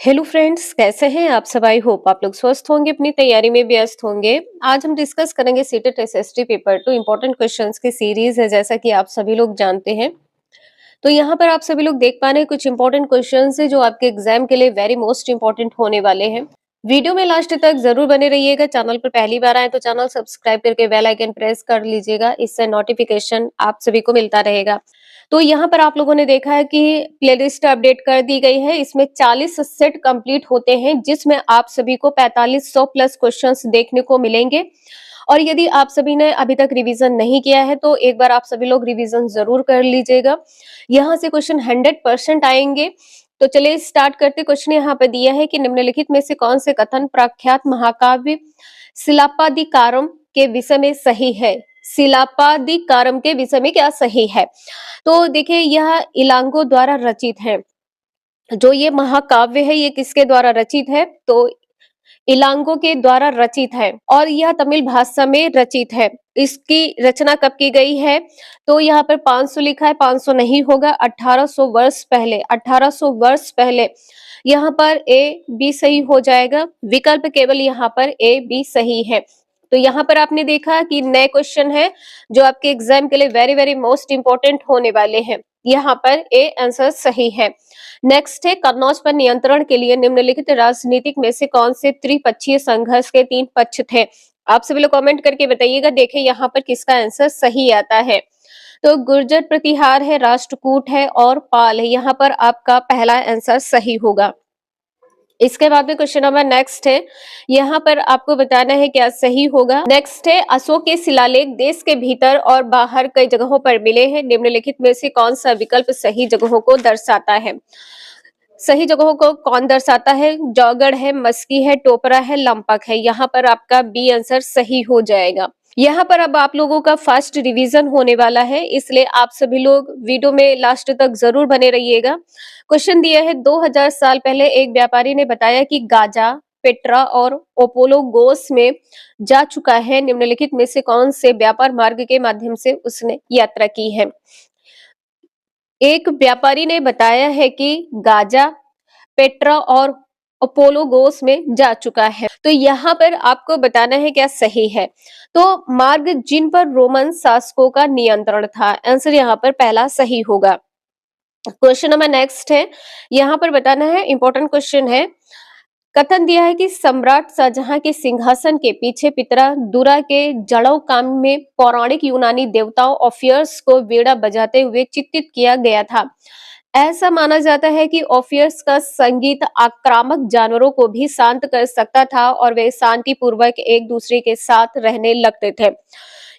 Hello friends, कैसे हैं आप सब। आई होप आप लोग स्वस्थ होंगे, अपनी तैयारी में व्यस्त होंगे। आज हम डिस्कस करेंगे CTET SST paper 2 important questions की सीरीज है, जैसा कि आप सभी लोग जानते हैं। तो यहाँ पर आप सभी लोग देख पा रहे हैं कुछ इंपॉर्टेंट क्वेश्चंस है जो आपके एग्जाम के लिए वेरी मोस्ट इंपॉर्टेंट होने वाले हैं। वीडियो में लास्ट तक जरूर बने रहिएगा। चैनल पर पहली बार आए तो चैनल सब्सक्राइब करके बेल आइकन प्रेस कर लीजिएगा, इससे नोटिफिकेशन आप सभी को मिलता रहेगा। तो यहाँ पर आप लोगों ने देखा है कि प्लेलिस्ट अपडेट कर दी गई है। इसमें 40 सेट कंप्लीट होते हैं, जिसमें आप सभी को 4500 प्लस क्वेश्चंस देखने को मिलेंगे। और यदि आप सभी ने अभी तक रिवीजन नहीं किया है तो एक बार आप सभी लोग रिवीजन जरूर कर लीजिएगा। यहाँ से क्वेश्चन 100% आएंगे। तो चलिए स्टार्ट करते। क्वेश्चन यहाँ पे दिया है कि निम्नलिखित में से कौन से कथन प्रख्यात महाकाव्य शिलापादिकारम के विषय में सही है। शिलापादिकारम के विषय में क्या सही है। तो देखिए, यह इलांगो द्वारा रचित है। जो ये महाकाव्य है ये किसके द्वारा रचित है, तो इलांगो के द्वारा रचित है और यह तमिल भाषा में रचित है। इसकी रचना कब की गई है, तो यहाँ पर 500 लिखा है, 500 नहीं होगा, 1800 वर्ष पहले। 1800 वर्ष पहले यहाँ पर ए बी सही हो जाएगा। विकल्प केवल यहाँ पर ए बी सही है। तो यहाँ पर आपने देखा कि नए क्वेश्चन है जो आपके एग्जाम के लिए वेरी वेरी मोस्ट इंपॉर्टेंट होने वाले हैं। यहाँ पर ए आंसर सही है। नेक्स्ट है, कन्नौज पर नियंत्रण के लिए निम्नलिखित राजनीतिक में से कौन से त्रिपक्षीय संघर्ष के 3 पक्ष थे। आप सभी लोग कमेंट करके बताइएगा। देखें यहाँ पर किसका आंसर सही आता है। तो गुर्जर प्रतिहार है, राष्ट्रकूट है और पाल है। यहाँ पर आपका पहला आंसर सही होगा। इसके बाद में क्वेश्चन नंबर नेक्स्ट है, यहाँ पर आपको बताना है क्या सही होगा। नेक्स्ट है, अशोक के शिलालेख देश के भीतर और बाहर कई जगहों पर मिले हैं। निम्नलिखित में से कौन सा विकल्प सही जगहों को दर्शाता है। सही जगहों को कौन दर्शाता है। जौगढ़ है, मस्की है, टोपरा है, लंपक है। यहाँ पर आपका बी आंसर सही हो जाएगा। यहाँ पर अब आप लोगों का फर्स्ट रिवीजन होने वाला है, इसलिए आप सभी लोग वीडियो में लास्ट तक जरूर बने रहिएगा। क्वेश्चन दिया है, 2000 साल पहले एक व्यापारी ने बताया कि गाजा, पेट्रा और ओपोलो गोस में जा चुका है। निम्नलिखित में से कौन से व्यापार मार्ग के माध्यम से उसने यात्रा की है। एक व्यापारी ने बताया है कि गाजा, पेट्रा और अपोलो गोस में जा चुका है। तो यहाँ पर आपको बताना है क्या सही है। तो मार्ग जिन पर रोमन शासकों का नियंत्रण था। आंसर यहाँ पर पहला सही होगा। क्वेश्चन नंबर नेक्स्ट है, यहाँ पर बताना है, इंपॉर्टेंट क्वेश्चन है। कथन दिया है कि सम्राट शाहजहां के सिंहासन के पीछे पितरा दुरा के जड़ों काम में पौराणिक यूनानी देवताओं ऑफियर्स को वीणा बजाते हुए चित्रित किया गया था। ऐसा माना जाता है कि ऑफियर्स का संगीत आक्रामक जानवरों को भी शांत कर सकता था और वे शांति पूर्वक एक दूसरे के साथ रहने लगते थे।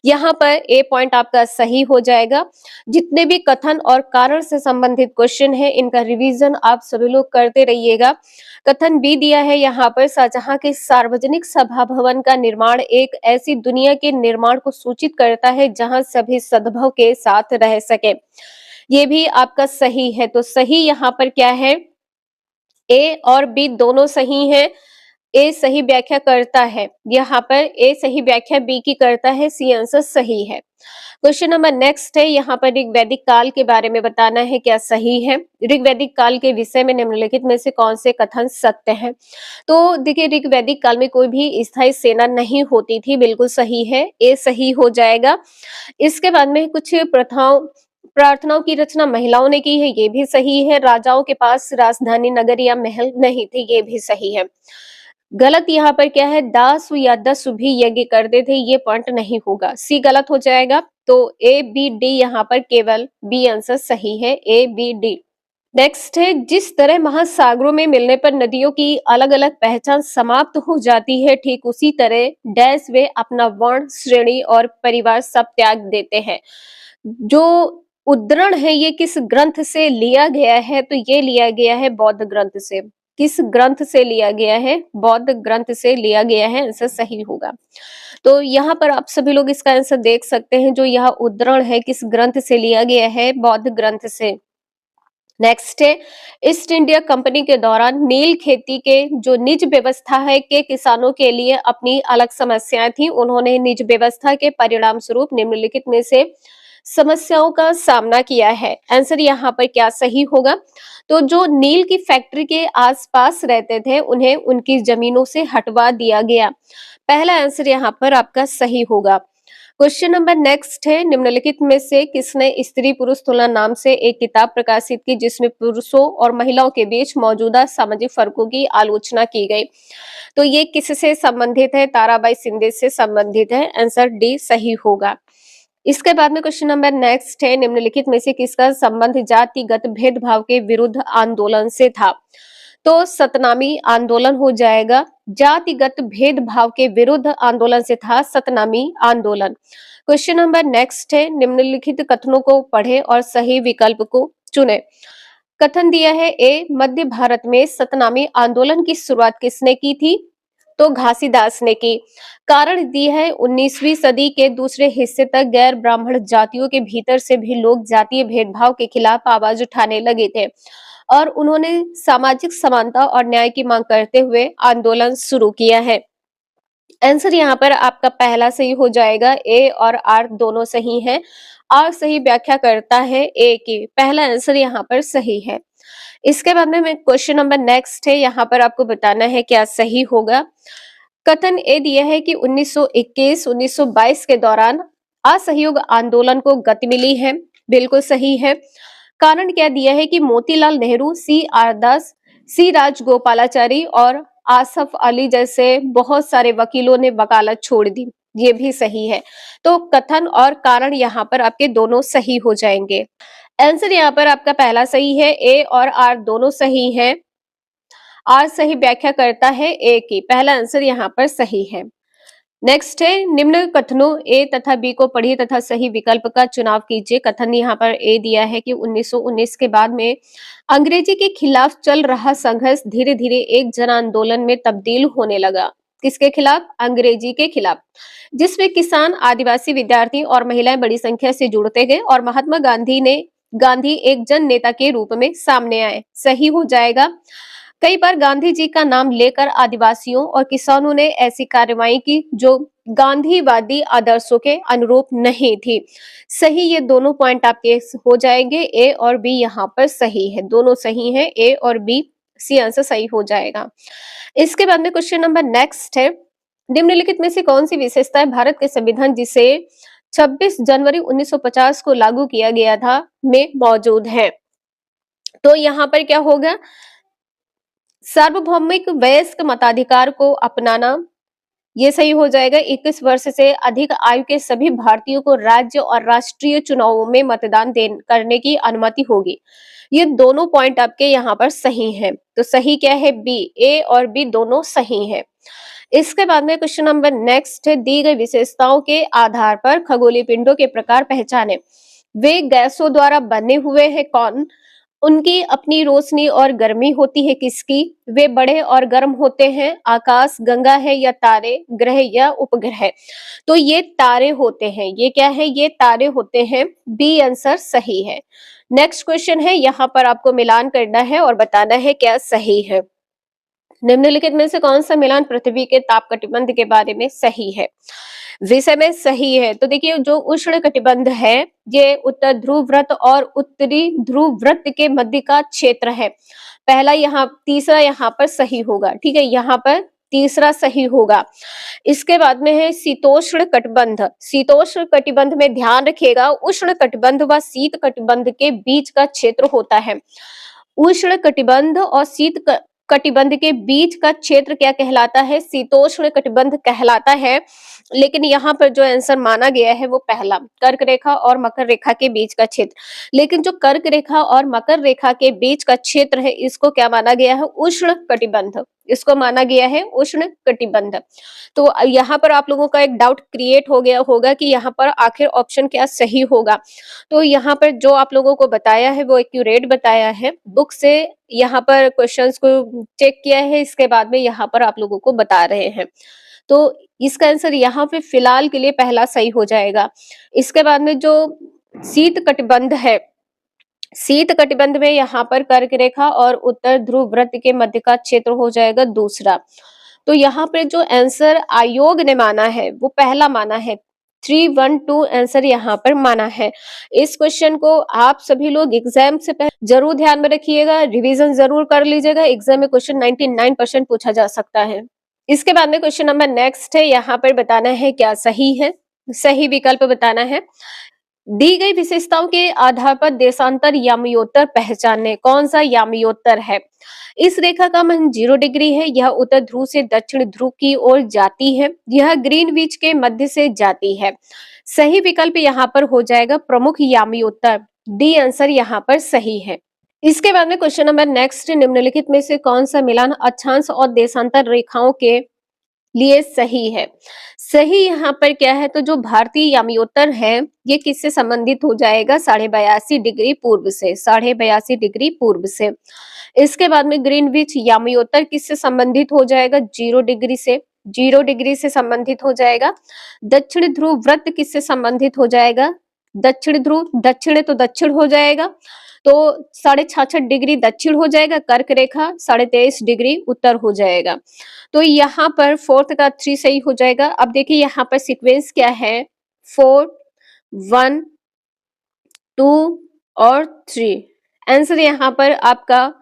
यहाँ पर ए पॉइंट आपका सही हो जाएगा। जितने भी कथन और कारण से संबंधित क्वेश्चन है इनका रिवीजन आप सभी लोग करते रहिएगा। कथन बी दिया है, यहाँ पर शाहजहां के सार्वजनिक सभा भवन का निर्माण एक ऐसी दुनिया के निर्माण को सूचित करता है जहां सभी सद्भाव के साथ रह सके। ये भी आपका सही है। तो सही यहाँ पर क्या है, ए और बी दोनों सही है। ए सही व्याख्या करता है, यहाँ पर ए सही व्याख्या बी की करता है। सी आंसर सही है। क्वेश्चन नंबर नेक्स्ट है, यहाँ पर ऋग्वैदिक काल के बारे में बताना है क्या सही है। ऋग्वैदिक काल के विषय में निम्नलिखित में से कौन से कथन सत्य हैं। तो देखिए, ऋग्वैदिक काल में कोई भी स्थायी सेना नहीं होती थी, बिल्कुल सही है, ए सही हो जाएगा। इसके बाद में कुछ प्रथाओं प्रार्थनाओं की रचना महिलाओं ने की है, ये भी सही है। राजाओं के पास राजधानी नगर या महल नहीं थे, ये भी सही है। गलत यहाँ पर क्या है, दास या दस भी यज्ञ करते थे, ये पॉइंट नहीं होगा। सी गलत हो जाएगा। तो ए बी डी यहाँ पर केवल बी आंसर सही है, ए बी डी। नेक्स्ट है, जिस तरह महासागरों में मिलने पर नदियों की अलग अलग पहचान समाप्त हो जाती है, ठीक उसी तरह डैश वे अपना वर्ण, श्रेणी और परिवार सब त्याग देते हैं। जो उद्धरण है ये किस ग्रंथ से लिया गया है, तो ये लिया गया है बौद्ध ग्रंथ से। किस ग्रंथ से लिया गया है, बौद्ध ग्रंथ से लिया गया है, आंसर सही होगा। तो यहाँ पर आप सभी लोग इसका आंसर देख सकते हैं, जो यह उद्धरण है किस ग्रंथ से लिया गया है, बौद्ध ग्रंथ से। नेक्स्ट है, ईस्ट इंडिया कंपनी के दौरान नील खेती के जो निज व्यवस्था है के किसानों के लिए अपनी अलग समस्याएं थी। उन्होंने निज व्यवस्था के परिणाम स्वरूप निम्नलिखित में से समस्याओं का सामना किया है। आंसर यहाँ पर क्या सही होगा? तो जो नील की फैक्ट्री के आसपास रहते थे, उन्हें उनकी जमीनों से हटवा दिया गया। पहला आंसर यहाँ पर आपका सही होगा। क्वेश्चन नंबर नेक्स्ट है, निम्नलिखित में से किसने स्त्री पुरुष तुलना नाम से एक किताब प्रकाशित की जिसमें पुरुषों और महिलाओं के बीच मौजूदा सामाजिक फर्कों की आलोचना की गई? तो ये किससे संबंधित है? ताराबाई शिंदे से संबंधित है। आंसर डी सही होगा। इसके बाद में क्वेश्चन नंबर नेक्स्ट है, निम्नलिखित में से किसका संबंध जातिगत भेदभाव के विरुद्ध आंदोलन से था? तो सतनामी आंदोलन हो जाएगा। जातिगत भेदभाव के विरुद्ध आंदोलन से था सतनामी आंदोलन। क्वेश्चन नंबर नेक्स्ट है, निम्नलिखित कथनों को पढ़े और सही विकल्प को चुने। कथन दिया है ए, मध्य भारत में सतनामी आंदोलन की शुरुआत किसने की थी? तो घासीदास ने की। कारण दी है 19वीं सदी के दूसरे हिस्से तक गैर ब्राह्मण जातियों के भीतर से भी लोग जातीय भेदभाव के खिलाफ आवाज उठाने लगे थे और उन्होंने सामाजिक समानता और न्याय की मांग करते हुए आंदोलन शुरू किया है। आंसर यहाँ पर आपका पहला सही हो जाएगा। ए और आर दोनों सही हैं। आर सही व्याख्या करता है ए की। पहला आंसर यहाँ पर सही है। इसके बाद में क्वेश्चन नंबर नेक्स्ट है, यहाँ पर आपको बताना है क्या सही होगा। कथन ए दिया है कि 1921-1922 के दौरान असहयोग आंदोलन को गति मिली है। बिल्कुल सही है। कारण क्या दिया है कि मोतीलाल नेहरू, सी आर दास, सी राजगोपालाचारी और आसफ अली जैसे बहुत सारे वकीलों ने वकालत छोड़ दी। ये भी सही है। तो कथन और कारण यहाँ पर आपके दोनों सही हो जाएंगे। आंसर यहाँ पर आपका पहला सही है। ए और आर दोनों सही है। आर सही व्याख्या करता है ए की। पहला आंसर यहाँ पर सही है। नेक्स्ट है, निम्न कथनों ए तथा बी को पढ़िए तथा सही विकल्प का चुनाव कीजिए। कथन यहाँ पर ए दिया है कि 1919 के बाद में अंग्रेजी के खिलाफ चल रहा संघर्ष धीरे धीरे एक जन आंदोलन में तब्दील होने लगा। किसके खिलाफ? अंग्रेजी के खिलाफ, जिसमें किसान, आदिवासी, विद्यार्थी और महिलाएं बड़ी संख्या से जुड़ते गए और महात्मा गांधी एक जन नेता के रूप में सामने आए। सही हो जाएगा। कई बार गांधी जी का नाम लेकर आदिवासियों और किसानों ने ऐसी कार्रवाई की जो गांधीवादी आदर्शों के अनुरूप नहीं थी। सही, ये दोनों पॉइंट आपके हो जाएंगे। ए और बी यहाँ पर सही है, दोनों सही हैं। ए और बी, सी आंसर सही हो जाएगा। इसके बाद में क्वेश्चन नंबर नेक्स्ट है, निम्नलिखित में से कौन सी विशेषता है भारत के संविधान जिसे 26 जनवरी 1950 को लागू किया गया था में मौजूद है? तो यहाँ पर क्या होगा? सार्वभौमिक वयस्क मताधिकार को अपनाना, ये सही हो जाएगा। 21 वर्ष से अधिक आयु के सभी भारतीयों को राज्य और राष्ट्रीय चुनावों में मतदान करने की अनुमति होगी। ये दोनों पॉइंट आपके यहाँ पर सही हैं। तो सही क्या है? बी। ए और बी दोनों सही हैं। इसके बाद में क्वेश्चन नंबर नेक्स्ट है, दी गई विशेषताओं के आधार पर खगोलीय पिंडों के प्रकार पहचाने। वे गैसों द्वारा बने हुए हैं कौन? उनकी अपनी रोशनी और गर्मी होती है किसकी? वे बड़े और गर्म होते हैं। आकाश गंगा है या तारे, ग्रह या उपग्रह? तो ये तारे होते हैं। ये क्या है? ये तारे होते हैं। बी आंसर सही है। नेक्स्ट क्वेश्चन है, यहाँ पर आपको मिलान करना है और बताना है क्या सही है। निम्नलिखित में से कौन सा मिलान पृथ्वी के ताप कटिबंध के बारे में सही है? विषय में सही है। तो देखिए, जो उष्ण कटिबंध है ये उत्तर ध्रुव वृत्त और उत्तरी ध्रुव वृत्त के मध्य का क्षेत्र है। पहला यहाँ, तीसरा यहाँ पर सही होगा। ठीक है, यहाँ पर तीसरा सही होगा। इसके बाद में है शीतोष्ण कटिबंध। शीतोष्ण कटिबंध में ध्यान रखिएगा, उष्ण कटिबंध व शीत कटिबंध के बीच का क्षेत्र होता है। उष्ण कटिबंध और शीत कटिबंध के बीच का क्षेत्र क्या कहलाता है? शीतोष्ण कटिबंध कहलाता है। लेकिन यहाँ पर जो आंसर माना गया है वो पहला, कर्क रेखा और मकर रेखा के बीच का क्षेत्र। लेकिन जो कर्क रेखा और मकर रेखा के बीच का क्षेत्र है इसको क्या माना गया है? उष्ण कटिबंध। इसको माना गया है उष्ण कटिबंध। तो यहाँ पर आप लोगों का एक डाउट क्रिएट हो गया होगा कि यहाँ पर आखिर ऑप्शन क्या सही होगा। तो यहाँ पर जो आप लोगों को बताया है वो एक्यूरेट बताया है। बुक से यहाँ पर क्वेश्चंस को चेक किया है, इसके बाद में यहाँ पर आप लोगों को बता रहे हैं। तो इसका आंसर यहाँ पे फिलहाल के लिए पहला सही हो जाएगा। इसके बाद में जो शीत कटिबंध है, शीत कटिबंध में यहाँ पर कर्क रेखा और उत्तर ध्रुव वृत्त के मध्य का क्षेत्र हो जाएगा दूसरा। तो यहाँ पे जो आंसर आयोग ने माना है वो पहला माना है। 312 आंसर यहाँ पर माना है। इस क्वेश्चन को आप सभी लोग एग्जाम से पहले जरूर ध्यान में रखिएगा, रिवीजन जरूर कर लीजिएगा। एग्जाम में क्वेश्चन 99% पूछा जा सकता है। इसके बाद में क्वेश्चन नंबर नेक्स्ट है, यहाँ पर बताना है क्या सही है, सही विकल्प बताना है। दी गई विशेषताओं के आधार पर देशांतर यामियोत्तर पहचाने, कौन सा यामियोत्तर है? इस रेखा का मान 0 डिग्री है, यह उत्तर ध्रुव से दक्षिण ध्रुव की ओर जाती है, यह ग्रीनविच के मध्य से जाती है। सही विकल्प यहाँ पर हो जाएगा प्रमुख यामियोत्तर, डी आंसर यहाँ पर सही है। इसके बाद में क्वेश्चन नंबर नेक्स्ट, निम्नलिखित में से कौन सा मिलान अक्षांश और देशांतर रेखाओं के लिए सही है? सही यहाँ पर क्या है, तो जो भारतीय यामियोत्तर है ये किससे संबंधित हो जाएगा? 82.5 डिग्री पूर्व से, 82.5 डिग्री पूर्व से। इसके बाद में ग्रीनविच यामियोत्तर किससे संबंधित हो जाएगा? 0 डिग्री से, 0 डिग्री से संबंधित हो जाएगा। दक्षिण ध्रुव व्रत किससे संबंधित हो जाएगा? दक्षिण ध्रुव, दक्षिण है तो दक्षिण हो जाएगा, तो 66.5 डिग्री दक्षिण हो जाएगा, कर्क रेखा 23.5 डिग्री उत्तर हो जाएगा। तो यहाँ पर फोर्थ का 3 सही हो जाएगा। अब देखिए यहाँ पर सीक्वेंस क्या है, 4, 1, 2 और 3। आंसर यहाँ पर आपका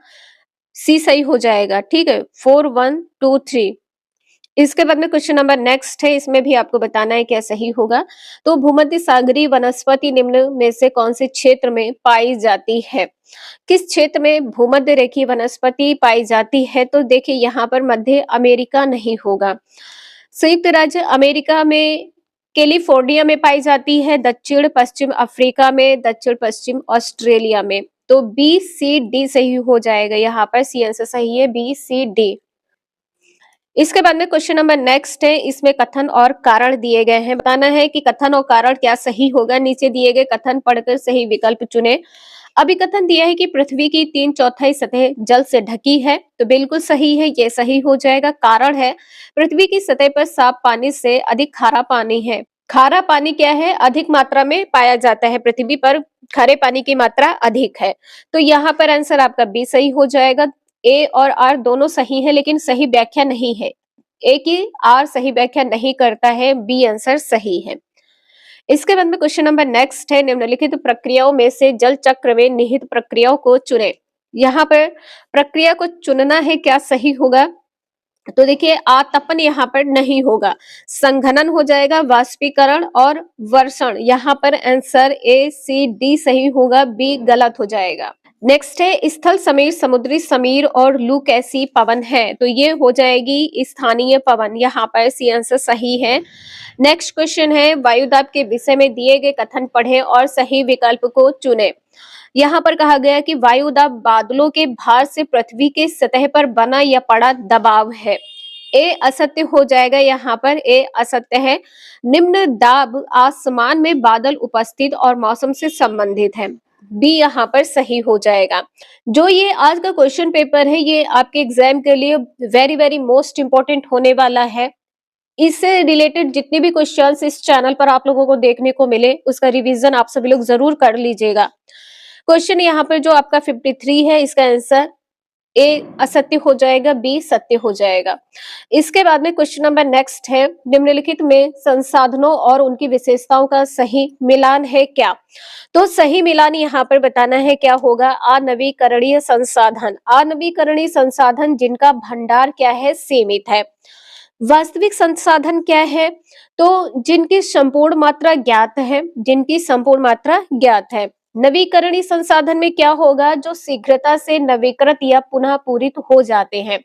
सी सही हो जाएगा, ठीक है, 4, 1, 2, 3। इसके बाद में क्वेश्चन नंबर नेक्स्ट है, इसमें भी आपको बताना है क्या सही होगा। तो भूमध्य सागरीय वनस्पति निम्न में से कौन से क्षेत्र में पाई जाती है? किस क्षेत्र में भूमध्य रेखीय वनस्पति पाई जाती है? तो देखिए यहाँ पर मध्य अमेरिका नहीं होगा, संयुक्त राज्य अमेरिका में कैलिफोर्निया में पाई जाती है, दक्षिण पश्चिम अफ्रीका में, दक्षिण पश्चिम ऑस्ट्रेलिया में। तो बी सी डी सही हो जाएगा, यहाँ पर सी आंसर सही है, बी सी डी। इसके बाद में क्वेश्चन नंबर नेक्स्ट है, इसमें कथन और कारण दिए गए हैं, बताना है कि कथन और कारण क्या सही होगा। नीचे दिए गए कथन पढ़कर सही विकल्प चुने। अभी कथन दिया है कि पृथ्वी की 3/4 सतह जल से ढकी है, तो बिल्कुल सही है, ये सही हो जाएगा। कारण है पृथ्वी की सतह पर साफ पानी से अधिक खारा पानी है। खारा पानी क्या है? अधिक मात्रा में पाया जाता है, पृथ्वी पर खारे पानी की मात्रा अधिक है। तो यहाँ पर आंसर आपका बी सही हो जाएगा। ए और आर दोनों सही है, लेकिन सही व्याख्या नहीं है। ए की आर सही व्याख्या नहीं करता है, बी आंसर सही है। इसके बाद में क्वेश्चन नंबर नेक्स्ट है, निम्नलिखित प्रक्रियाओं में से जल चक्र में निहित प्रक्रियाओं को चुने। यहाँ पर प्रक्रिया को चुनना है, क्या सही होगा? तो देखिए आतपन यहाँ पर नहीं होगा, संघनन हो जाएगा, वाष्पीकरण और वर्षण। यहाँ पर आंसर ए सी डी सही होगा, बी गलत हो जाएगा। नेक्स्ट है स्थल समीर, समुद्री समीर और लू कैसी पवन है? तो ये हो जाएगी स्थानीय पवन, यहाँ पर सी आंसर सही है। नेक्स्ट क्वेश्चन है, वायुदाब के विषय में दिए गए कथन पढ़े और सही विकल्प को चुने। यहाँ पर कहा गया कि वायुदाब बादलों के भार से पृथ्वी के सतह पर बना या पड़ा दबाव है। ए असत्य हो जाएगा, यहाँ पर ए असत्य है। निम्न दाब आसमान में बादल उपस्थित और मौसम से संबंधित है, बी यहाँ पर सही हो जाएगा। जो ये आज का क्वेश्चन पेपर है, ये आपके एग्जाम के लिए वेरी वेरी मोस्ट इंपॉर्टेंट होने वाला है। इससे रिलेटेड जितने भी क्वेश्चंस इस चैनल पर आप लोगों को देखने को मिले, उसका रिवीजन आप सभी लोग जरूर कर लीजिएगा। क्वेश्चन यहाँ पर जो आपका 53 है, इसका आंसर ए असत्य हो जाएगा, बी सत्य हो जाएगा। इसके बाद में क्वेश्चन नंबर नेक्स्ट है, निम्नलिखित में संसाधनों और उनकी विशेषताओं का सही मिलान है क्या? तो सही मिलान यहाँ पर बताना है क्या होगा। अनवीकरणीय संसाधन, अनवीकरणीय संसाधन जिनका भंडार क्या है? सीमित है। वास्तविक संसाधन क्या है? तो जिनकी संपूर्ण मात्रा ज्ञात है, जिनकी संपूर्ण मात्रा ज्ञात है। नवीकरणीय संसाधन में क्या होगा? जो शीघ्रता से नवीकृत या पुनः पूरित हो जाते हैं।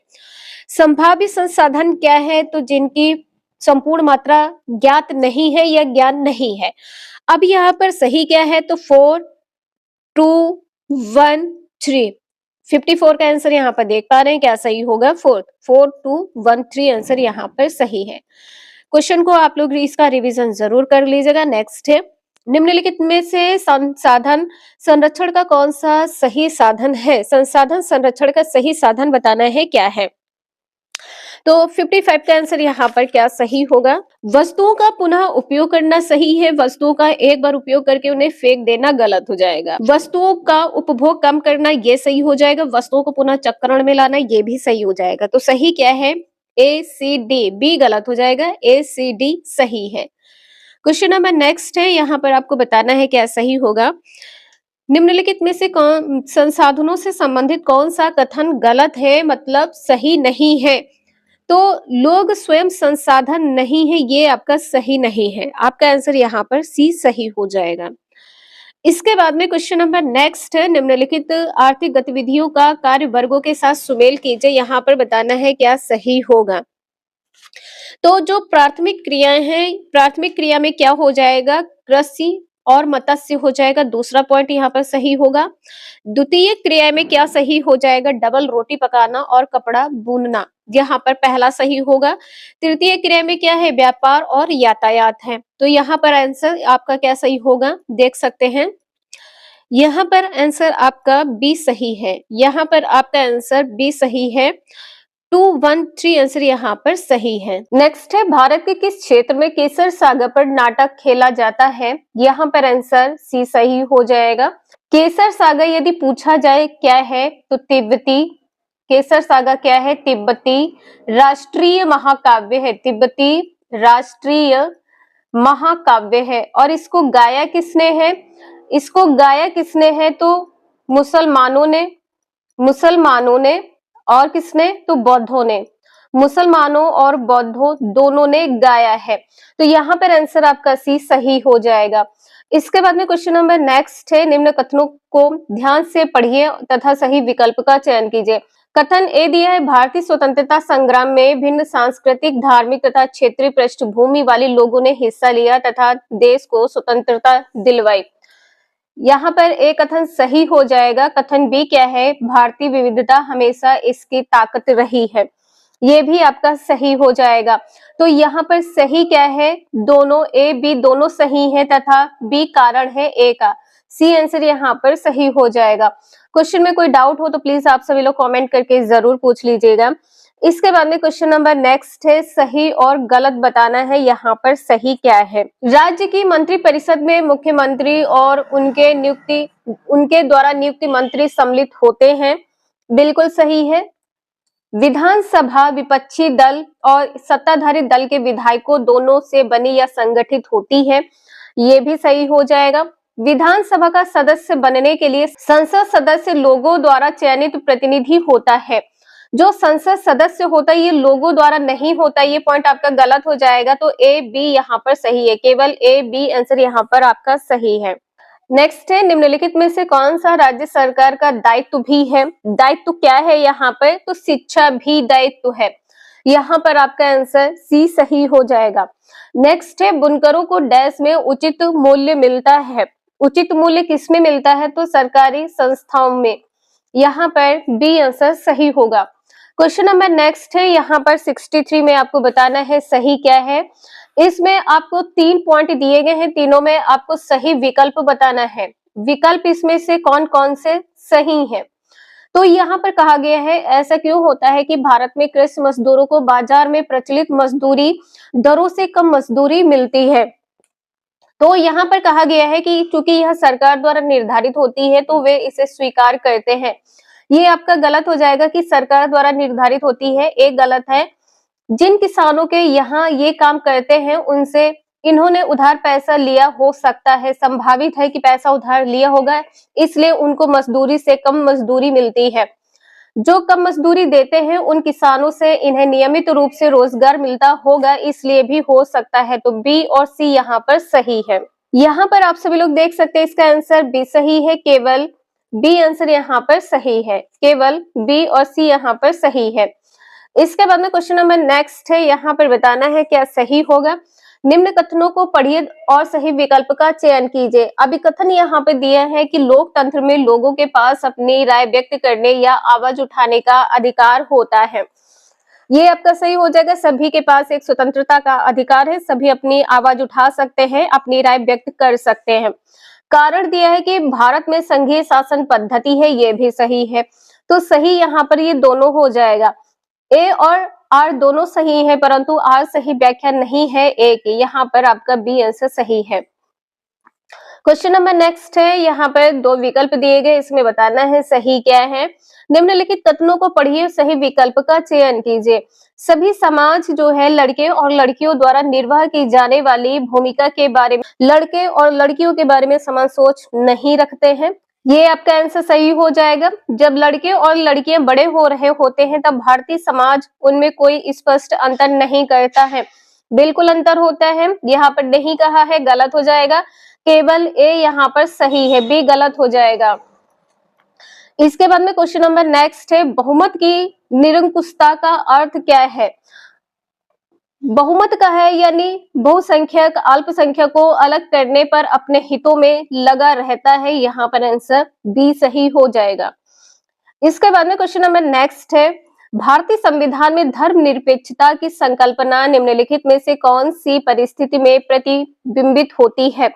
संभाव्य संसाधन क्या है? तो जिनकी संपूर्ण मात्रा ज्ञात नहीं है या ज्ञान नहीं है। अब यहाँ पर सही क्या है? तो 4, 2, 1, 3। 54 का आंसर यहाँ पर देख पा रहे हैं, क्या सही होगा? 4, 4, 2, 1, 3 आंसर यहाँ पर सही है। क्वेश्चन को आप लोग इसका रिवीजन जरूर कर लीजिएगा। नेक्स्ट है, निम्नलिखित में से संसाधन संरक्षण का कौन सा सही साधन है? संसाधन संरक्षण का सही साधन बताना है क्या है? तो 55 का आंसर यहाँ पर क्या सही होगा? वस्तुओं का पुनः उपयोग करना सही है, वस्तुओं का एक बार उपयोग करके उन्हें फेंक देना गलत हो जाएगा। वस्तुओं का उपभोग कम करना ये सही हो जाएगा, वस्तुओं को पुनः चक्रण में लाना ये भी सही हो जाएगा। तो सही क्या है? ए सी डी, बी गलत हो जाएगा, ए सी डी सही है। क्वेश्चन नंबर नेक्स्ट है, यहाँ पर आपको बताना है क्या सही होगा। निम्नलिखित में से कौन संसाधनों से संबंधित कौन सा कथन गलत है, मतलब सही नहीं है। तो लोग स्वयं संसाधन नहीं है, ये आपका सही नहीं है। आपका आंसर यहाँ पर सी सही हो जाएगा। इसके बाद में क्वेश्चन नंबर नेक्स्ट है, निम्नलिखित आर्थिक गतिविधियों का कार्य वर्गों के साथ सुमेल कीजिए। यहाँ पर बताना है क्या सही होगा। तो जो प्राथमिक क्रियाएं हैं, प्राथमिक क्रिया में क्या हो जाएगा, कृषि और मत्स्य हो जाएगा, दूसरा पॉइंट यहाँ पर सही होगा। द्वितीय क्रिया में क्या सही हो जाएगा, डबल रोटी पकाना और कपड़ा बुनना, यहाँ पर पहला सही होगा। तृतीय क्रिया में क्या है, व्यापार और यातायात है। तो यहाँ पर आंसर आपका क्या सही होगा, देख सकते हैं। यहाँ पर आंसर आपका बी सही है। यहाँ पर आपका आंसर बी सही है। 213 आंसर यहाँ पर सही है। नेक्स्ट है, भारत के किस क्षेत्र में केसर सागर पर नाटक खेला जाता है। यहाँ पर आंसर सी सही हो जाएगा। केसर सागर यदि पूछा जाए क्या है, तो तिब्बती। केसर सागर क्या है, तिब्बती राष्ट्रीय महाकाव्य है। तिब्बती राष्ट्रीय महाकाव्य है। और इसको गाया किसने है, इसको गाया किसने है, तो मुसलमानों ने और किसने, तो बौद्धों ने। मुसलमानों और बौद्धों दोनों ने गाया है। तो यहाँ पर आंसर आपका सी सही हो जाएगा। इसके बाद में क्वेश्चन नंबर नेक्स्ट है, निम्न कथनों को ध्यान से पढ़िए तथा सही विकल्प का चयन कीजिए। कथन ए दिया है, भारतीय स्वतंत्रता संग्राम में भिन्न सांस्कृतिक, धार्मिक तथा क्षेत्रीय पृष्ठभूमि वाले लोगों ने हिस्सा लिया तथा देश को स्वतंत्रता दिलवाई। यहाँ पर एक कथन सही हो जाएगा। कथन बी क्या है, भारतीय विविधता हमेशा इसकी ताकत रही है, ये भी आपका सही हो जाएगा। तो यहाँ पर सही क्या है, दोनों ए बी दोनों सही है तथा बी कारण है ए का। सी आंसर यहाँ पर सही हो जाएगा। क्वेश्चन में कोई डाउट हो तो प्लीज आप सभी लोग कमेंट करके जरूर पूछ लीजिएगा। इसके बाद में क्वेश्चन नंबर नेक्स्ट है, सही और गलत बताना है। यहाँ पर सही क्या है, राज्य की मंत्रिपरिषद में मुख्यमंत्री और उनके द्वारा नियुक्त मंत्री सम्मिलित होते हैं, बिल्कुल सही है। विधानसभा विपक्षी दल और सत्ताधारी दल के विधायकों दोनों से बनी या संगठित होती है, ये भी सही हो जाएगा। विधानसभा का सदस्य बनने के लिए संसद सदस्य लोगों द्वारा चयनित प्रतिनिधि होता है। जो संसद सदस्य होता है ये लोगों द्वारा नहीं होता, ये पॉइंट आपका गलत हो जाएगा। तो ए बी यहाँ पर सही है, केवल ए बी आंसर यहाँ पर आपका सही है। नेक्स्ट है, निम्नलिखित में से कौन सा राज्य सरकार का दायित्व भी है। दायित्व क्या है यहाँ पर, तो शिक्षा भी दायित्व है। यहाँ पर आपका आंसर सी सही हो जाएगा। नेक्स्ट है, बुनकरों को डैश में उचित मूल्य मिलता है। उचित मूल्य किसमें मिलता है, तो सरकारी संस्थाओं में। यहाँ पर बी आंसर सही होगा। क्वेश्चन नंबर नेक्स्ट है, यहाँ पर 63 में आपको बताना है सही क्या है। इसमें आपको 3 पॉइंट दिए गए हैं, तीनों में आपको सही विकल्प बताना है। विकल्प इसमें से कौन कौन से सही हैं। तो यहाँ पर कहा गया है, ऐसा क्यों होता है कि भारत में कृषि मजदूरों को बाजार में प्रचलित मजदूरी दरों से कम मजदूरी मिलती है। तो यहाँ पर कहा गया है कि चूंकि यह सरकार द्वारा निर्धारित होती है तो वे इसे स्वीकार करते हैं। ये आपका गलत हो जाएगा कि सरकार द्वारा निर्धारित होती है, एक गलत है। जिन किसानों के यहाँ ये काम करते हैं उनसे इन्होंने उधार पैसा लिया हो सकता है, संभावित है कि पैसा उधार लिया होगा, इसलिए उनको मजदूरी से कम मजदूरी मिलती है। जो कम मजदूरी देते हैं उन किसानों से इन्हें नियमित रूप से रोजगार मिलता होगा, इसलिए भी हो सकता है। तो बी और सी यहाँ पर सही है। यहाँ पर आप सभी लोग देख सकते हैं इसका आंसर बी सही है, केवल बी आंसर यहाँ पर सही है, केवल बी और सी यहाँ पर सही है। इसके बाद में क्वेश्चन नंबर नेक्स्ट है, यहाँ पर बताना है क्या सही होगा। निम्न कथनों को पढ़िए और सही विकल्प का चयन कीजिए। अभी कथन यहाँ पे दिया है कि लोकतंत्र में लोगों के पास अपनी राय व्यक्त करने या आवाज उठाने का अधिकार होता है, ये आपका सही हो जाएगा। सभी के पास एक स्वतंत्रता का अधिकार है, सभी अपनी आवाज उठा सकते हैं, अपनी राय व्यक्त कर सकते हैं। कारण दिया है कि भारत में संघीय शासन पद्धति है, ये भी सही है। तो सही यहाँ पर ये दोनों हो जाएगा। ए और आर दोनों सही है, परंतु आर सही व्याख्या नहीं है ए की। यहाँ पर आपका बी आंसर सही है। क्वेश्चन नंबर नेक्स्ट है, यहाँ पर दो विकल्प दिए गए, इसमें बताना है सही क्या है। निम्नलिखित कथनों को पढ़िए, सही विकल्प का चयन कीजिए। सभी समाज जो है लड़के और लड़कियों द्वारा निर्वाह की जाने वाली भूमिका के बारे में, लड़के और लड़कियों के बारे में समान सोच नहीं रखते हैं। ये आपका आंसर सही हो जाएगा। जब लड़के और लड़कियां बड़े हो रहे होते हैं तब भारतीय समाज उनमें कोई स्पष्ट अंतर नहीं करता है। बिल्कुल अंतर होता है, यहाँ पर नहीं कहा है, गलत हो जाएगा। केवल ए यहाँ पर सही है, बी गलत हो जाएगा। इसके बाद में क्वेश्चन नंबर नेक्स्ट है, बहुमत की निरंकुशता का अर्थ क्या है। बहुमत का है यानी बहुसंख्यक अल्पसंख्यक को अलग करने पर अपने हितों में लगा रहता है, यहाँ पर आंसर बी सही हो जाएगा। इसके बाद में क्वेश्चन नंबर नेक्स्ट है, भारतीय संविधान में धर्मनिरपेक्षता की संकल्पना निम्नलिखित में से कौन सी परिस्थिति में प्रतिबिंबित होती है।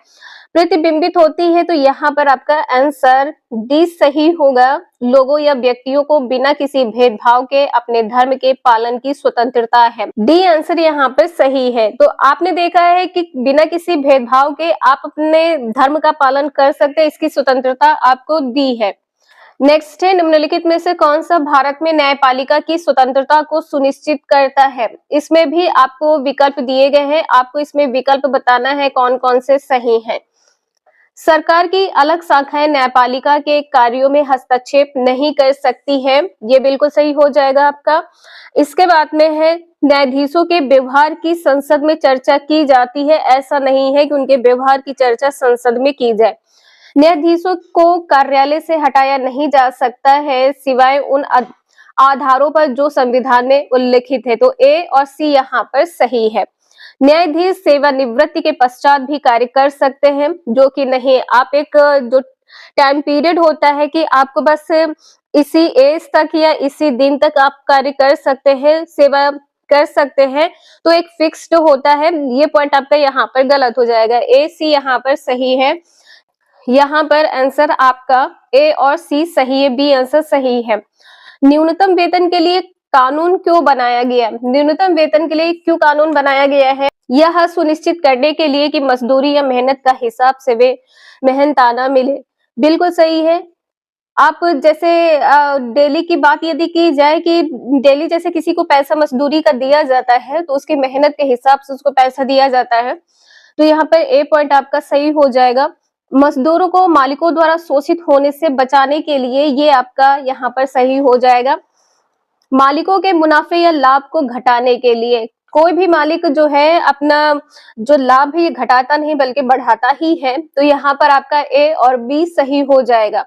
प्रतिबिंबित होती है तो यहाँ पर आपका आंसर डी सही होगा। लोगों या व्यक्तियों को बिना किसी भेदभाव के अपने धर्म के पालन की स्वतंत्रता है। डी आंसर यहाँ पर सही है। तो आपने देखा है कि बिना किसी भेदभाव के आप अपने धर्म का पालन कर सकते हैं, इसकी स्वतंत्रता आपको दी है। नेक्स्ट है, निम्नलिखित में से कौन सा भारत में न्यायपालिका की स्वतंत्रता को सुनिश्चित करता है। इसमें भी आपको विकल्प दिए गए हैं, आपको इसमें विकल्प बताना है कौन कौन से सही हैं। सरकार की अलग शाखाएं न्यायपालिका के कार्यों में हस्तक्षेप नहीं कर सकती है, ये बिल्कुल सही हो जाएगा आपका। इसके बाद में है, न्यायाधीशों के व्यवहार की संसद में चर्चा की जाती है, ऐसा नहीं है कि उनके व्यवहार की चर्चा संसद में की जाए। न्यायाधीशों को कार्यालय से हटाया नहीं जा सकता है सिवाय उन आधारों पर जो संविधान में उल्लिखित है। तो ए और सी यहाँ पर सही है। न्यायाधीश सेवानिवृत्ति के पश्चात भी कार्य कर सकते हैं, जो कि नहीं, आप एक जो टाइम पीरियड होता है कि आपको बस इसी एज तक या इसी दिन तक आप कार्य कर सकते हैं, सेवा कर सकते हैं, तो एक फिक्स्ड होता है। ये पॉइंट आपका यहाँ पर गलत हो जाएगा। ए सी यहाँ पर सही है। यहाँ पर आंसर आपका ए और सी सही है, बी आंसर सही है। न्यूनतम वेतन के लिए कानून क्यों बनाया गया। न्यूनतम वेतन के लिए क्यों कानून बनाया गया है। यह सुनिश्चित करने के लिए कि मजदूरी या मेहनत का हिसाब से वे मेहनताना मिले। बिल्कुल सही है। आप जैसे डेली की बात यदि की जाए कि डेली जैसे किसी को पैसा मजदूरी का दिया जाता है तो उसकी मेहनत के हिसाब से उसको पैसा दिया जाता है। तो यहाँ पर ए पॉइंट आपका सही हो जाएगा। मजदूरों को मालिकों द्वारा शोषित होने से बचाने के लिए ये आपका यहाँ पर सही हो जाएगा। मालिकों के मुनाफे या लाभ को घटाने के लिए, कोई भी मालिक जो है अपना जो लाभ है ये घटाता नहीं बल्कि बढ़ाता ही है। तो यहाँ पर आपका ए और बी सही हो जाएगा।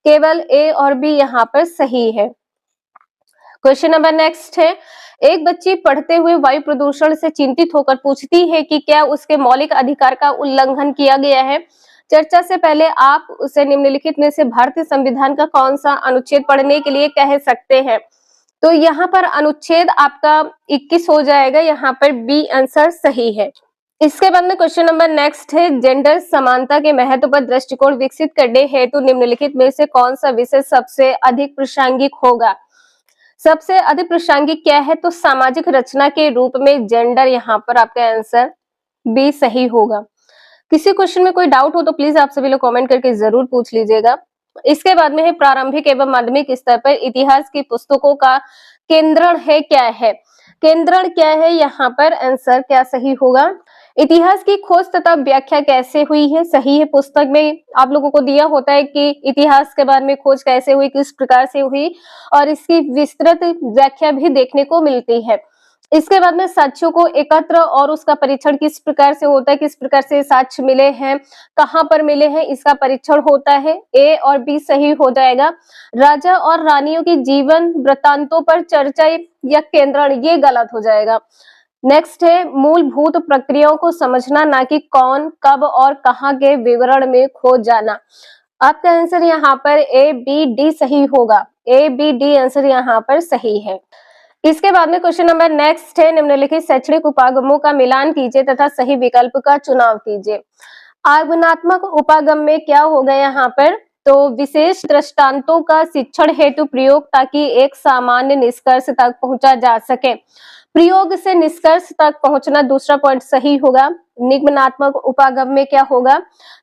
केवल ए और बी यहाँ पर सही है। क्वेश्चन नंबर नेक्स्ट है, एक बच्ची पढ़ते हुए वायु प्रदूषण से चिंतित होकर पूछती है कि क्या उसके मौलिक अधिकार का उल्लंघन किया गया है। चर्चा से पहले आप उसे निम्नलिखित में से भारतीय संविधान का कौन सा अनुच्छेद पढ़ने के लिए कह सकते हैं। तो यहाँ पर अनुच्छेद आपका 21 हो जाएगा, यहाँ पर बी आंसर सही है। इसके बाद में क्वेश्चन नंबर नेक्स्ट है, जेंडर समानता के महत्व पर दृष्टिकोण विकसित करने हेतु निम्नलिखित में से कौन सा विषय सबसे अधिक प्रासंगिक होगा। सबसे अधिक प्रासंगिक क्या है, तो सामाजिक रचना के रूप में जेंडर, यहाँ पर आपका आंसर बी सही होगा। किसी क्वेश्चन में कोई डाउट हो तो प्लीज आप सभी लोग कमेंट करके जरूर पूछ लीजिएगा। इसके बाद में है, प्रारंभिक एवं माध्यमिक स्तर पर इतिहास की पुस्तकों का केंद्रण है क्या है। केंद्रण क्या है, यहाँ पर आंसर क्या सही होगा। इतिहास की खोज तथा व्याख्या कैसे हुई है, सही है। पुस्तक में आप लोगों को दिया होता है कि इतिहास के बारे में खोज कैसे हुई, किस प्रकार से हुई, और इसकी विस्तृत व्याख्या भी देखने को मिलती है। इसके बाद में साक्ष्यों को एकत्र और उसका परीक्षण किस प्रकार से होता है, किस प्रकार से साक्ष्य मिले हैं, कहाँ पर मिले हैं, इसका परीक्षण होता है। ए और बी सही हो जाएगा। राजा और रानियों की जीवन वृत्तांतों पर चर्चा या केंद्रण, ये गलत हो जाएगा। नेक्स्ट है, मूलभूत प्रक्रियाओं को समझना, ना कि कौन, कब और कहाँ के विवरण में खो जाना। आपका आंसर यहाँ पर ए बी डी सही होगा। ए बी डी आंसर यहाँ पर सही है। इसके बाद में क्वेश्चन नंबर नेक्स्ट है, निम्नलिखित शैक्षणिक उपागमों का मिलान कीजिए तथा सही विकल्प का चुनाव कीजिए। आगमनात्मक उपागम में क्या होगा यहाँ पर, तो विशेष दृष्टांतों का शिक्षण हेतु प्रयोग ताकि एक सामान्य निष्कर्ष तक पहुंचा जा सके। प्रयोग से निष्कर्ष तक पहुंचना दूसरा पॉइंट सही होगा। निगमनात्मक उपागम में क्या होगा,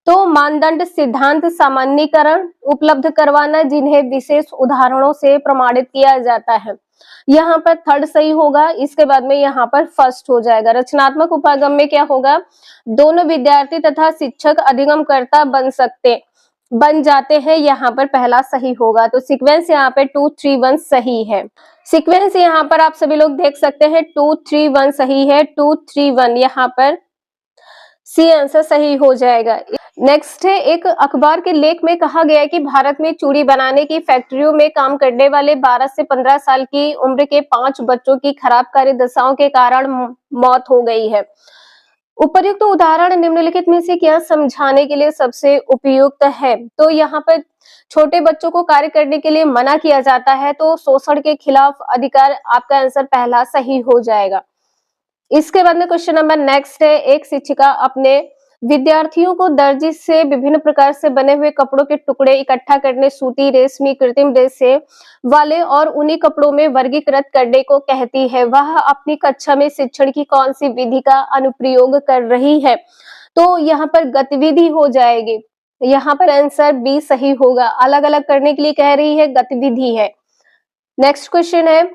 तो मानदंड सिद्धांत सामान्यीकरण उपलब्ध करवाना जिन्हें विशेष उदाहरणों से प्रमाणित किया जाता है। यहाँ पर थर्ड सही होगा, इसके बाद में यहाँ पर फर्स्ट हो जाएगा। रचनात्मक उपागम में क्या होगा, दोनों विद्यार्थी तथा शिक्षक अधिगमकर्ता बन जाते हैं, यहाँ पर पहला सही होगा। तो सीक्वेंस यहाँ पे 2 3 1 सही है। सीक्वेंस यहाँ पर आप सभी लोग देख सकते हैं 2 3 1 सही है, 2 3 1 यहाँ पर सी आंसर सही हो जाएगा। नेक्स्ट है, एक अखबार के लेख में कहा गया है कि भारत में चूड़ी बनाने की फैक्ट्रियों में काम करने वाले 12 से 15 साल की उम्र के 5 बच्चों की खराब कार्यदशाओं के कारण मौत हो गई है। उपर्युक्त उदाहरण निम्नलिखित में से क्या समझाने के लिए सबसे उपयुक्त है। तो यहाँ पर छोटे बच्चों को कार्य करने के लिए मना किया जाता है, तो शोषण के खिलाफ अधिकार, आपका आंसर पहला सही हो जाएगा। इसके बाद में क्वेश्चन नंबर नेक्स्ट है, एक शिक्षिका अपने विद्यार्थियों को दर्जी से विभिन्न प्रकार से बने हुए कपड़ों के टुकड़े इकट्ठा करने, सूती, रेशमी, कृत्रिम रेशे वाले और उन्हीं कपड़ों में वर्गीकृत करने को कहती है। वह अपनी कक्षा में शिक्षण की कौन सी विधि का अनुप्रयोग कर रही है। तो यहाँ पर गतिविधि हो जाएगी, यहाँ पर आंसर बी सही होगा। अलग अलग करने के लिए कह रही है, गतिविधि है। नेक्स्ट क्वेश्चन है,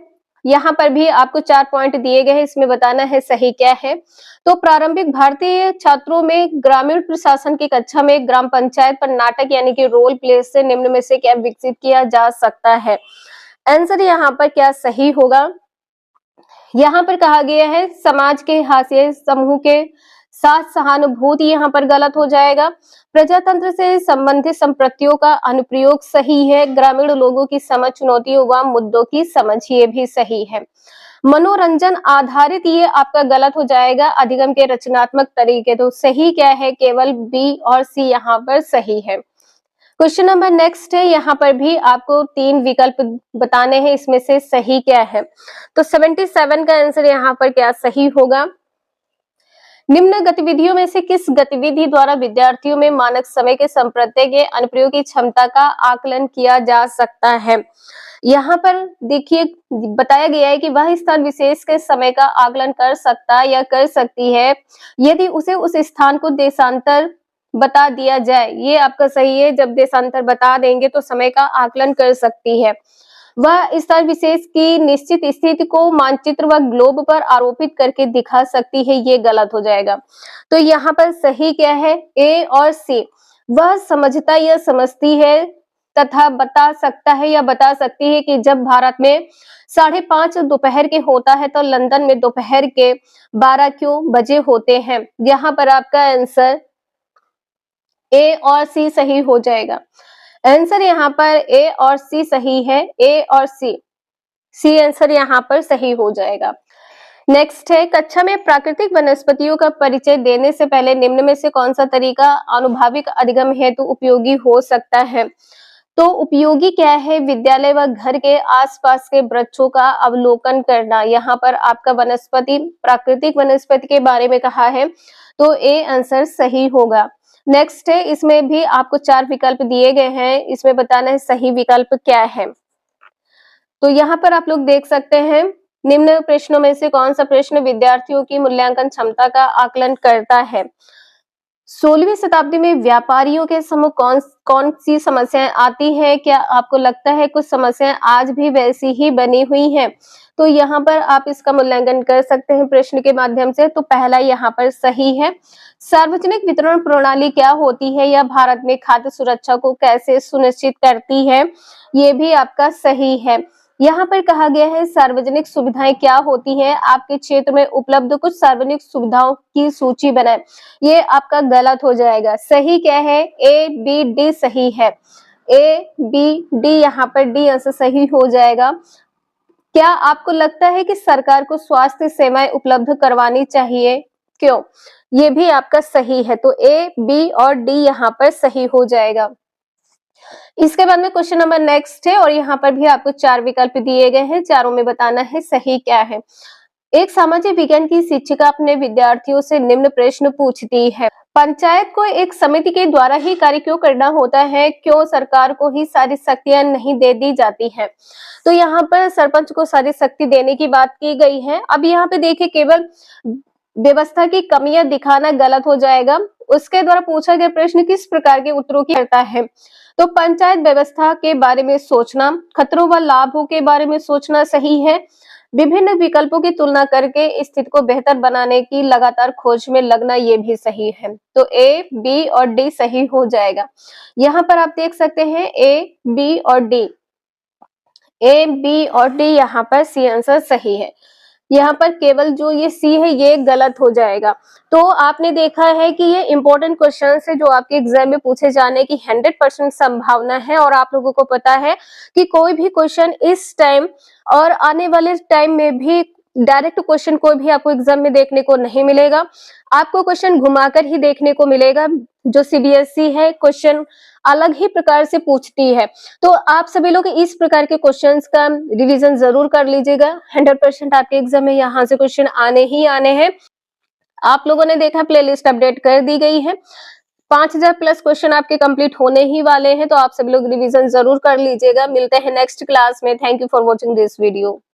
यहाँ पर भी आपको 4 पॉइंट दिए गए हैं, इसमें बताना है सही क्या है। तो प्रारंभिक भारतीय छात्रों में ग्रामीण प्रशासन की कक्षा में ग्राम पंचायत पर नाटक यानी कि रोल प्ले से निम्न में से क्या विकसित किया जा सकता है। आंसर यहाँ पर क्या सही होगा, यहाँ पर कहा गया है समाज के हाशिए समूह के साथ सहानुभूति, यहाँ पर गलत हो जाएगा। प्रजातंत्र से संबंधित संप्रतियों का अनुप्रयोग सही है। ग्रामीण लोगों की समझ, चुनौतियों व मुद्दों की समझ, ये भी सही है। मनोरंजन आधारित, ये आपका गलत हो जाएगा। अधिगम के रचनात्मक तरीके, तो सही क्या है, केवल बी और सी यहाँ पर सही है। क्वेश्चन नंबर नेक्स्ट है, यहाँ पर भी आपको 3 विकल्प बताने हैं, इसमें से सही क्या है। तो 77 का आंसर यहाँ पर क्या सही होगा। निम्न गतिविधियों में से किस गतिविधि द्वारा विद्यार्थियों में मानक समय के संप्रत्यय के अनुप्रयोग की क्षमता का आकलन किया जा सकता है। यहाँ पर देखिए बताया गया है कि वह स्थान विशेष के समय का आकलन कर सकता या कर सकती है यदि उसे उस स्थान को देशांतर बता दिया जाए। ये आपका सही है, जब देशांतर बता देंगे तो समय का आकलन कर सकती है। वह स्थान विशेष की निश्चित स्थिति को मानचित्र व ग्लोब पर आरोपित करके दिखा सकती है, ये गलत हो जाएगा। तो यहाँ पर सही क्या है, ए और सी। वह समझता या समझती है तथा बता सकता है या बता सकती है कि जब भारत में 5:30 दोपहर के होता है तो लंदन में दोपहर के 12 क्यों बजे होते हैं। यहाँ पर आपका आंसर ए और सी सही हो जाएगा। आंसर यहाँ पर ए और सी सही है, ए और सी आंसर यहाँ पर सही हो जाएगा। नेक्स्ट है, कक्षा में प्राकृतिक वनस्पतियों का परिचय देने से पहले निम्न में से कौन सा तरीका आनुभविक अधिगम हेतु उपयोगी हो सकता है। तो उपयोगी क्या है, विद्यालय व घर के आसपास के वृक्षों का अवलोकन करना। यहाँ पर आपका वनस्पति, प्राकृतिक वनस्पति के बारे में कहा है, तो ए आंसर सही होगा। नेक्स्ट है, इसमें भी आपको 4 विकल्प दिए गए हैं, इसमें बताना है सही विकल्प क्या है। तो यहाँ पर आप लोग देख सकते हैं, निम्न प्रश्नों में से कौन सा प्रश्न विद्यार्थियों की मूल्यांकन क्षमता का आकलन करता है। 16वीं शताब्दी में व्यापारियों के समूह कौन सी समस्याएं आती है। क्या आपको लगता है कुछ समस्याएं आज भी वैसी ही बनी हुई हैं। तो यहाँ पर आप इसका मूल्यांकन कर सकते हैं प्रश्न के माध्यम से। तो पहला यहाँ पर सही है। सार्वजनिक वितरण प्रणाली क्या होती है, या भारत में खाद्य सुरक्षा को कैसे सुनिश्चित करती है, ये भी आपका सही है। यहाँ पर कहा गया है सार्वजनिक सुविधाएं क्या होती है, आपके क्षेत्र में उपलब्ध कुछ सार्वजनिक सुविधाओं की सूची बनाएं। ये आपका गलत हो जाएगा। सही क्या है, ए बी डी सही है। ए बी डी, यहाँ पर डी आंसर सही हो जाएगा। क्या आपको लगता है कि सरकार को स्वास्थ्य सेवाएं उपलब्ध करवानी चाहिए, क्यों, ये भी आपका सही है। तो ए बी और डी यहाँ पर सही हो जाएगा। इसके बाद में क्वेश्चन नंबर नेक्स्ट है, और यहाँ पर भी आपको 4 विकल्प दिए गए हैं, चारों में बताना है सही क्या है। एक सामाजिक विज्ञान की शिक्षिका अपने विद्यार्थियों से निम्न प्रश्न पूछती है। पंचायत को एक समिति के द्वारा ही कार्य क्यों करना होता है? क्यों सरकार को ही सारी शक्तियां नहीं दे दी जाती हैं? तो यहाँ पर सरपंच को सारी शक्ति देने की बात की गई है। अब यहाँ पे देखिए, केवल व्यवस्था की कमियां दिखाना गलत हो जाएगा। उसके द्वारा पूछा गया प्रश्न किस प्रकार के उत्तरों की करता है? तो पंचायत व्यवस्था के बारे में सोचना, खतरों व लाभों के बारे में सोचना सही है। विभिन्न विकल्पों की तुलना करके स्थिति को बेहतर बनाने की लगातार खोज में लगना, ये भी सही है। तो ए, बी और डी सही हो जाएगा। यहाँ पर आप देख सकते हैं ए, बी और डी, ए, बी और डी, यहाँ पर सी आंसर सही है। यहाँ पर केवल जो ये सी है ये गलत हो जाएगा। तो आपने देखा है कि ये इंपॉर्टेंट क्वेश्चन है जो आपके एग्जाम में पूछे जाने की 100% संभावना है, और आप लोगों को पता है कि कोई भी क्वेश्चन इस टाइम और आने वाले टाइम में भी डायरेक्ट क्वेश्चन कोई भी आपको एग्जाम में देखने को नहीं मिलेगा। आपको क्वेश्चन घुमाकर ही देखने को मिलेगा। जो सीबीएसई है, क्वेश्चन अलग ही प्रकार से पूछती है। तो आप सभी लोग इस प्रकार के क्वेश्चंस का रिवीजन जरूर कर लीजिएगा। 100% आपके एग्जाम में यहाँ से क्वेश्चन आने ही आने हैं। आप लोगों ने देखा, प्लेलिस्ट अपडेट कर दी गई है। 5000 प्लस क्वेश्चन आपके कंप्लीट होने ही वाले हैं, तो आप सभी लोग रिवीजन जरूर कर लीजिएगा। मिलते हैं नेक्स्ट क्लास में। Thank you for watching this video.